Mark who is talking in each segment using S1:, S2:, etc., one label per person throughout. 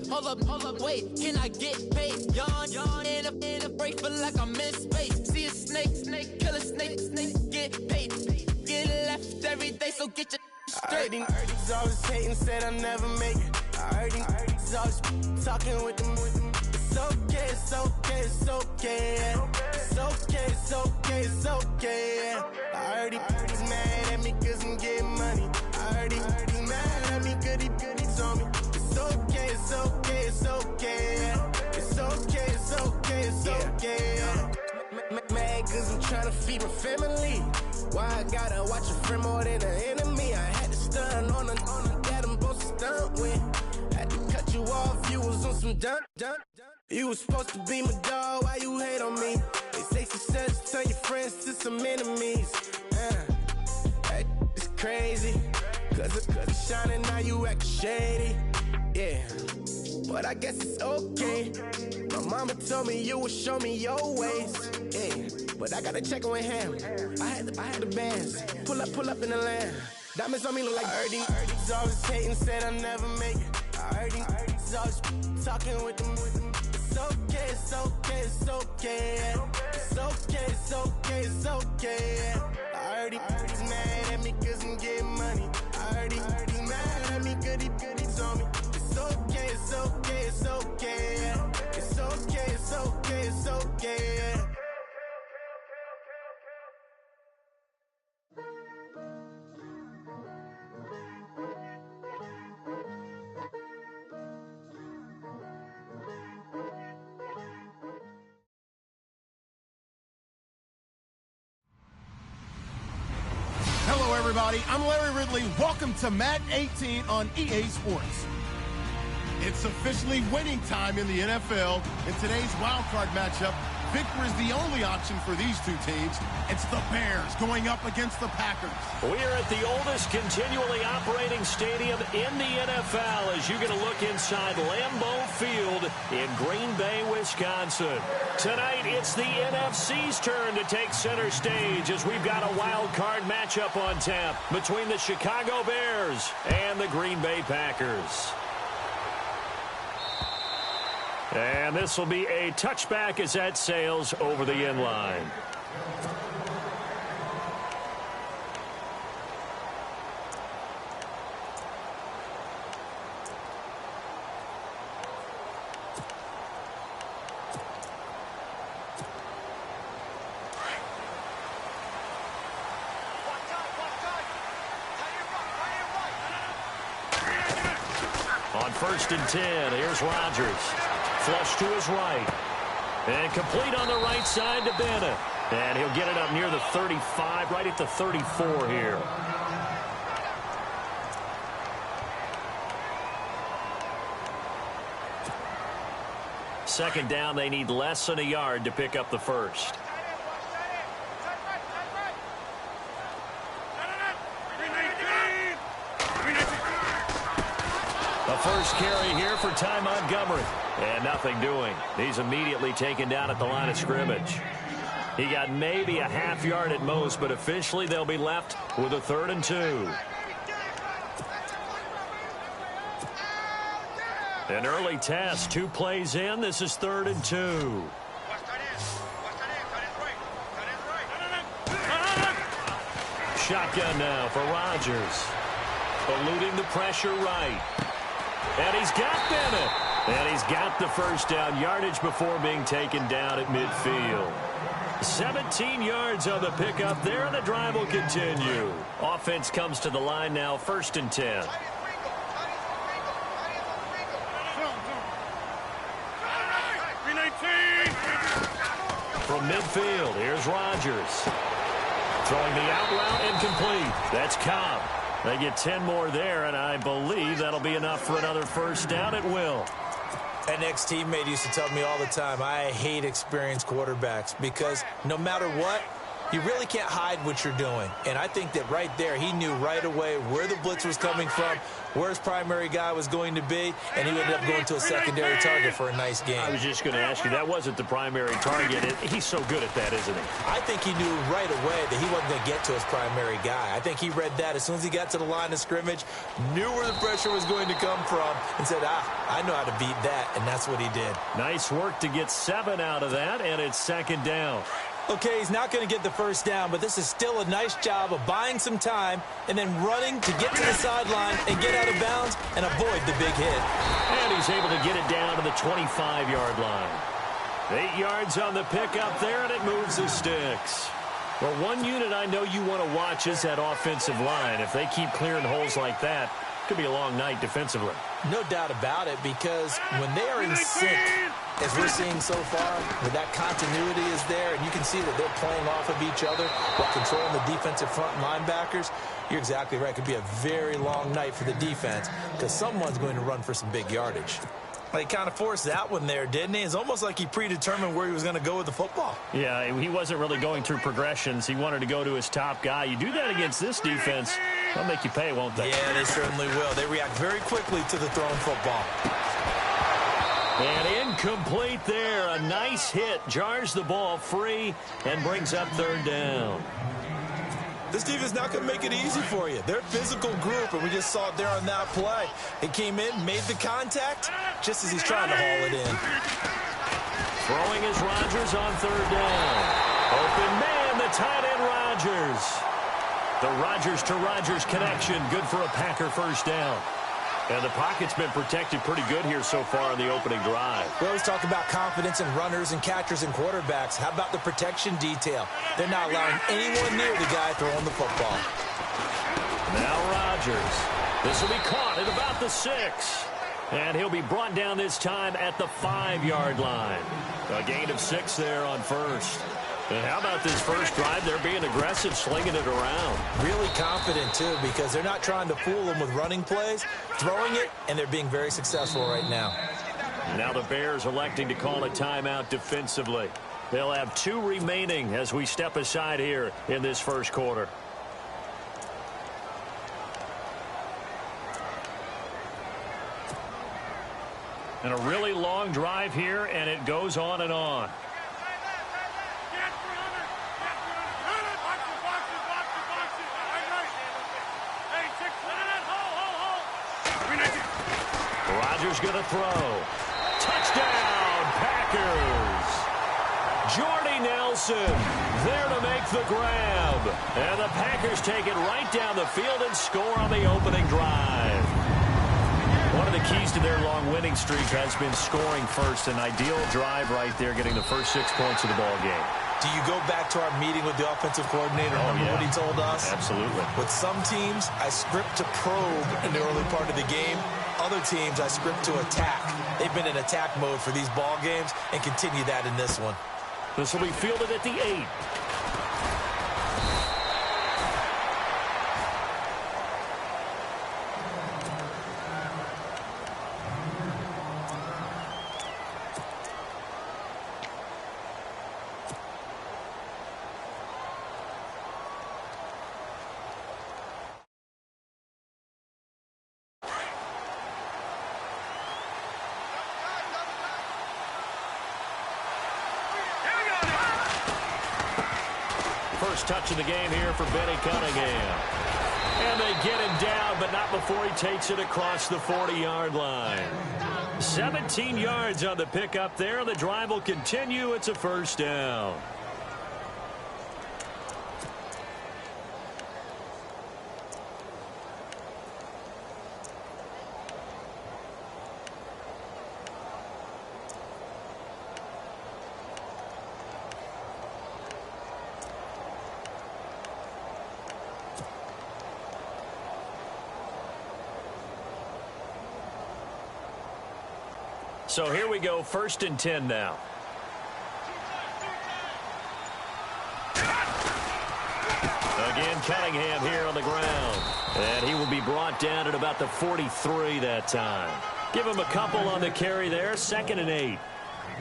S1: hold up, wait, can I get paid? Yawn, in a break, feel like I'm in space. See a snake, kill a snake, get paid. Get left every day, so get your straight.
S2: I heard he's always hating, said I'll never make it. I heard he's always talking with them. It's okay, it's okay, it's okay. It's okay, it's okay, it's okay. I heard he's mad at me cause I'm getting money. I heard he's mad at me cause he's on me. It's okay, it's okay, it's okay. It's okay, it's okay, it's okay. Mad cause I'm trying to feed my family. Why I gotta watch a friend more than an enemy? I had to stun on the that I'm supposed to stunt with. Had to cut you off, you was on some dun. You was supposed to be my dog, why you hate on me? They say success turn your friends to some enemies. It's crazy, cause it's shining, now you act shady. Yeah, but I guess it's okay. My mama told me you would show me your ways. Yeah, but I gotta check with him. I had the bands. Pull up in the land. Diamonds on me look like I heard he's always hating, said I'll never make it. I heard he's always talking with them. It's okay, it's okay, it's okay. It's okay, it's okay, it's okay. I heard he's mad at me cause I'm getting money. I heard he's mad at me cause he's on me. It's okay, it's okay, it's okay. It's okay, it's okay, it's okay.
S3: Hello, everybody. I'm Larry Ridley. Welcome to Madden 18 on EA Sports. It's officially winning time in the NFL. In today's wildcard matchup, victory is the only option for these two teams. It's the Bears going up against the Packers.
S4: We're at the oldest continually operating stadium in the NFL as you get a look inside Lambeau Field in Green Bay, Wisconsin. Tonight, it's the NFC's turn to take center stage as we've got a wild card matchup on tap between the Chicago Bears and the Green Bay Packers. And this will be a touchback as that sails over the end line. On 1st and 10, here's Rodgers. Flush to his right. And complete on the right side to Bennett. And he'll get it up near the 35, right at the 34 here. Second down, they need less than a yard to pick up the first. The first carry here for Ty Montgomery. And nothing doing. He's immediately taken down at the line of scrimmage. He got maybe a half yard at most, but officially they'll be left with a 3rd and 2. An early test, 2 plays in. This is 3rd and 2. Shotgun now for Rodgers. Eluding the pressure right. And he's got Bennett. And he's got the first down, yardage before being taken down at midfield. 17 yards on the pickup there, and the drive will continue. Offense comes to the line now, 1st and 10. From midfield, here's Rodgers. Throwing the out route incomplete. That's Cobb. They get 10 more there, and I believe that'll be enough for another first down. It will.
S5: An ex-teammate used to tell me all the time, I hate experienced quarterbacks because no matter what, you really can't hide what you're doing. And I think that right there, he knew right away where the blitz was coming from, where his primary guy was going to be, and he ended up going to a secondary target for a nice game.
S4: I was just going to ask you, that wasn't the primary target. He's so good at that, isn't he?
S5: I think he knew right away that he wasn't going to get to his primary guy. I think he read that as soon as he got to the line of scrimmage, knew where the pressure was going to come from, and said, I know how to beat that, and that's what he did. Nice work to get 7 out of that, and it's second down. Okay, he's not going to get the first down, but this is still a nice job of buying some time and then running to get to the sideline and get out of bounds and avoid the big hit.
S4: And he's able to get it down to the 25-yard line. 8 yards on the pickup there, and it moves the sticks. Well, one unit I know you want to watch is that offensive line. If they keep clearing holes like that, it could be a long night defensively.
S5: No doubt about it, because when they are in sync, as we're seeing so far, where that continuity is there, and you can see that they're playing off of each other while controlling the defensive front linebackers, you're exactly right. It could be a very long night for the defense because someone's going to run for some big yardage. He kind of forced that one there, didn't he? It's almost like he predetermined where he was going to go with the football.
S4: Yeah, he wasn't really going through progressions. He wanted to go to his top guy. You do that against this defense, they'll make you pay, won't they?
S5: Yeah, they certainly will. They react very quickly to the thrown football.
S4: And incomplete there. A nice hit. Jars the ball free and brings up third down.
S5: This defense is not going to make it easy for you. They're a physical group, and we just saw it there on that play. He came in, made the contact, just as he's trying to haul it in.
S4: Throwing is Rodgers on third down. Open man, the tight end Rodgers. The Rodgers to Rodgers connection, good for a Packer first down. And the pocket's been protected pretty good here so far on the opening drive.
S5: We always talk about confidence in runners and catchers and quarterbacks. How about the protection detail? They're not allowing anyone near the guy throwing the football.
S4: Now Rodgers. This will be caught at about the 6. And he'll be brought down this time at the 5-yard line. A gain of 6 there on first. And how about this first drive? They're being aggressive, slinging it around.
S5: Really confident, too, because they're not trying to fool them with running plays, throwing it, and they're being very successful right now.
S4: Now the Bears electing to call a timeout defensively. They'll have 2 remaining as we step aside here in this first quarter. And a really long drive here, and it goes on and on. Rodgers going to throw. Touchdown, Packers. Jordy Nelson there to make the grab. And the Packers take it right down the field and score on the opening drive. One of the keys to their long winning streak has been scoring first. An ideal drive right there, getting the first 6 points of the ball game.
S5: Do you go back to our meeting with the offensive coordinator? Remember what he told us?
S4: Absolutely.
S5: With some teams, I script to probe in the early part of the game. Other teams, I script to attack. They've been in attack mode for these ball games and continue that in this one.
S4: This will be fielded at the 8. First touch of the game here for Benny Cunningham. And they get him down, but not before he takes it across the 40-yard line. 17 yards on the pickup there. The drive will continue. It's a first down. So here we go, 1st and 10 now. Again, Cunningham here on the ground. And he will be brought down at about the 43 that time. Give him a couple on the carry there, 2nd and 8.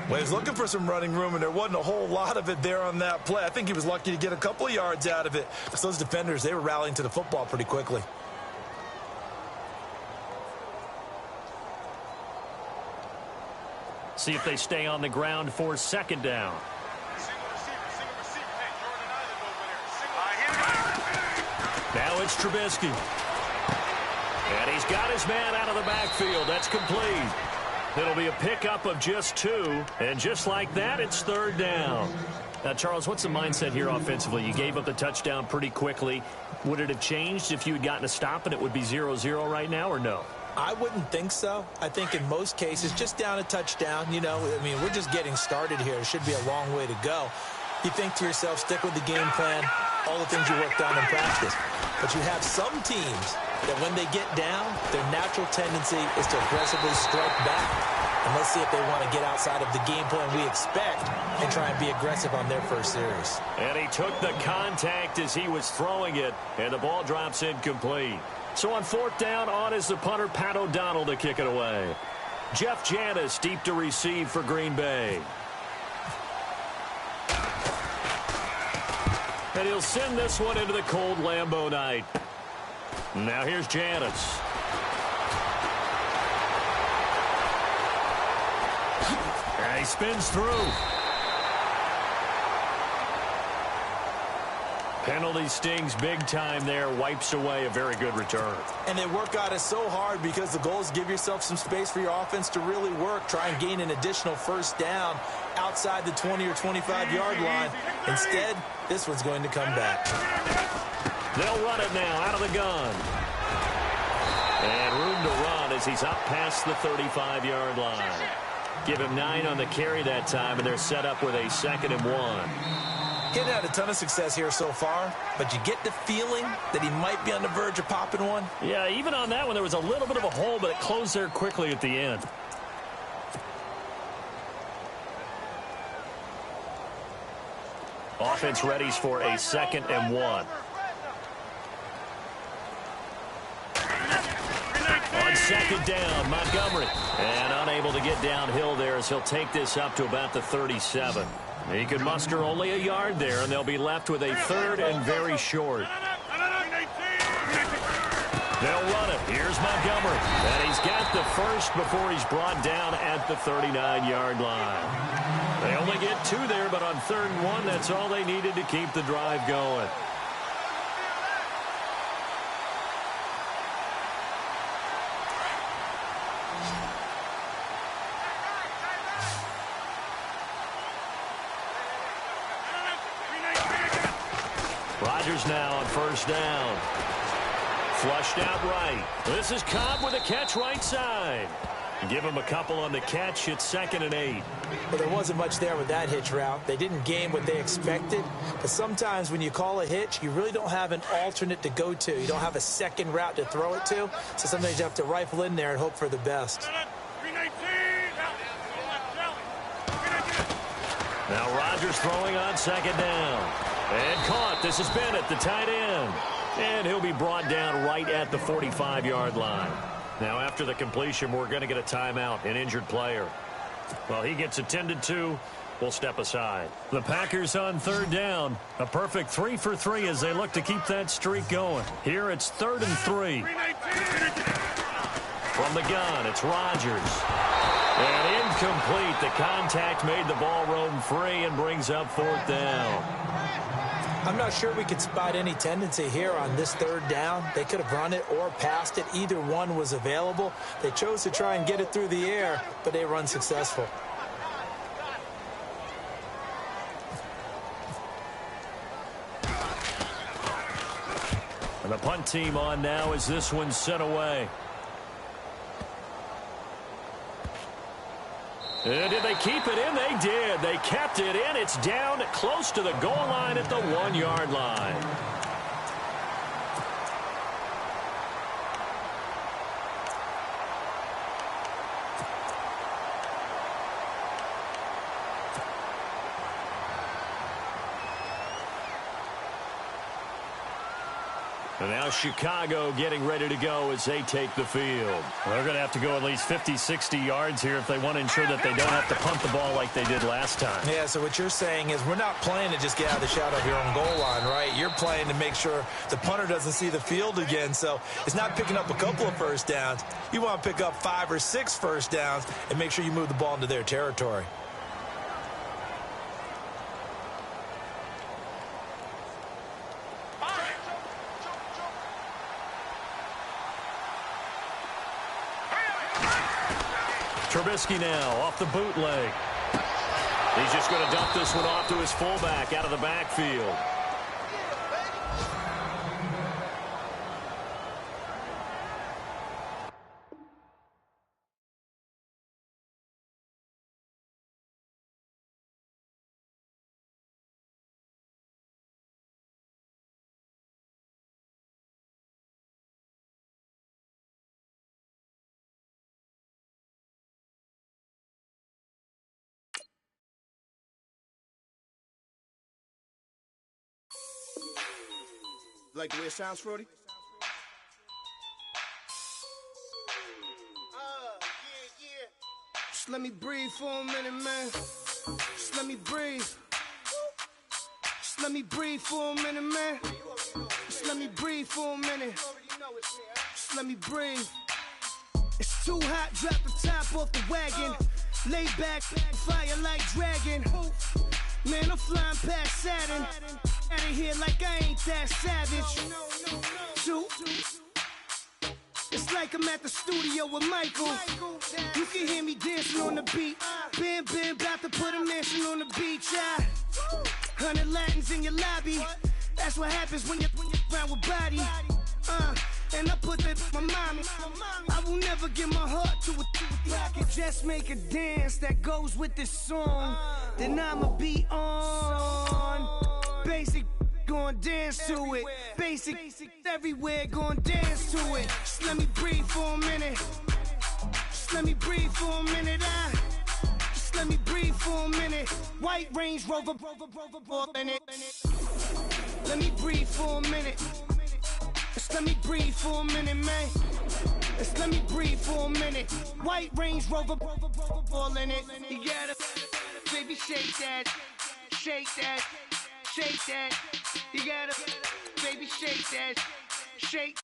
S5: Well, he was looking for some running room, and there wasn't a whole lot of it there on that play. I think he was lucky to get a couple of yards out of it. Because those defenders, they were rallying to the football pretty quickly.
S4: See if they stay on the ground for second down. Now it's Trubisky. And he's got his man out of the backfield. That's complete. It'll be a pickup of just 2. And just like that, it's third down. Now, Charles, what's the mindset here offensively? You gave up the touchdown pretty quickly. Would it have changed if you had gotten a stop and it would be 0-0 right now, or no?
S5: I wouldn't think so. I think in most cases, just down a touchdown, you know, I mean, we're just getting started here. It should be a long way to go. You think to yourself, stick with the game plan, all the things you worked on in practice. But you have some teams that when they get down, their natural tendency is to aggressively strike back. And let's see if they want to get outside of the game plan we expect and try and be aggressive on their first series.
S4: And he took the contact as he was throwing it, and the ball drops incomplete. So on fourth down, on is the punter, Pat O'Donnell, to kick it away. Jeff Janis deep to receive for Green Bay. And he'll send this one into the cold Lambeau night. Now here's Janis. And he spins through. Penalty stings big time there. Wipes away a very good return.
S5: And they work on it so hard because the goal is give yourself some space for your offense to really work. Try and gain an additional first down outside the 20 or 25-yard line. Instead, this one's going to come back.
S4: They'll run it now out of the gun. And room to run as he's up past the 35-yard line. Give him 9 on the carry that time, and they're set up with a 2nd and 1.
S5: Getting had a ton of success here so far, but you get the feeling that he might be on the verge of popping one.
S4: Yeah, even on that one, there was a little bit of a hole, but it closed there quickly at the end. Offense readies for a 2nd and 1. On second down, Montgomery. And unable to get downhill there as he'll take this up to about the 37. He could muster only a yard there, and they'll be left with a 3rd and very short. They'll run it. Here's Montgomery. And he's got the first before he's brought down at the 39-yard line. They only get 2 there, but on 3rd and 1, that's all they needed to keep the drive going. Rodgers now on first down. Flushed out right. This is Cobb with a catch right side. Give him a couple on the catch. It's 2nd and 8.
S5: Well, there wasn't much there with that hitch route. They didn't gain what they expected. But sometimes when you call a hitch, you really don't have an alternate to go to. You don't have a second route to throw it to. So sometimes you have to rifle in there and hope for the best.
S4: Now Rodgers throwing on 2nd down. And caught. This is Bennett, the tight end. And he'll be brought down right at the 45-yard line. Now after the completion, we're going to get a timeout, an injured player. Well, he gets attended to. We'll step aside. The Packers on 3rd down. A perfect 3 for 3 as they look to keep that streak going. Here it's 3rd and 3. From the gun, it's Rodgers. And incomplete. The contact made the ball roam free and brings up 4th down.
S5: I'm not sure we could spot any tendency here on this 3rd down. They could have run it or passed it. Either one was available. They chose to try and get it through the air, but they run successful.
S4: And the punt team on now as this one's sent away. And did they keep it in? They did. They kept it in. It's down close to the goal line at the 1-yard line. And now Chicago getting ready to go as they take the field. Well, they're going to have to go at least 50, 60 yards here if they want to ensure that they don't have to punt the ball like they did last time.
S5: Yeah, so what you're saying is we're not playing to just get out of the shadow of your own goal line, right? You're playing to make sure the punter doesn't see the field again. So it's not picking up a couple of first downs. You want to pick up 5 or 6 first downs and make sure you move the ball into their territory.
S4: Trubisky now off the bootleg. He's just going to dump this one off to his fullback out of the backfield.
S2: Like the way it sounds, Frody? Yeah. Just let me breathe for a minute, man. Just let me breathe. Just let me breathe for a minute, man. Just let me breathe for a minute. Just let me breathe. It's too hot, drop the top off the wagon. Lay back, fire like dragon. Man, I'm flying past Saturn. Out of here like I ain't that savage. Shoot. It's like I'm at the studio with Michael. You can hear me dancing on the beat. Bam, about to put a mansion on the beach. 100 Latins in your lobby. That's what happens when you're around with body. And I put that my mommy. I will never give my heart to it. I can just make a dance that goes with this song. Then I'ma be on. Basic, gon' dance to it. Basic, everywhere, gon' dance to it. Just let me breathe for a minute. Just let me breathe for a minute. Just let me breathe for a minute. White Range Rover, in it. Let me breathe for a minute. Just let me breathe for a minute, man. Just let me breathe for a minute. White Range Rover, ball in it. You gotta, baby, shake that, shake that, shake that. You gotta, baby, shake that, shake.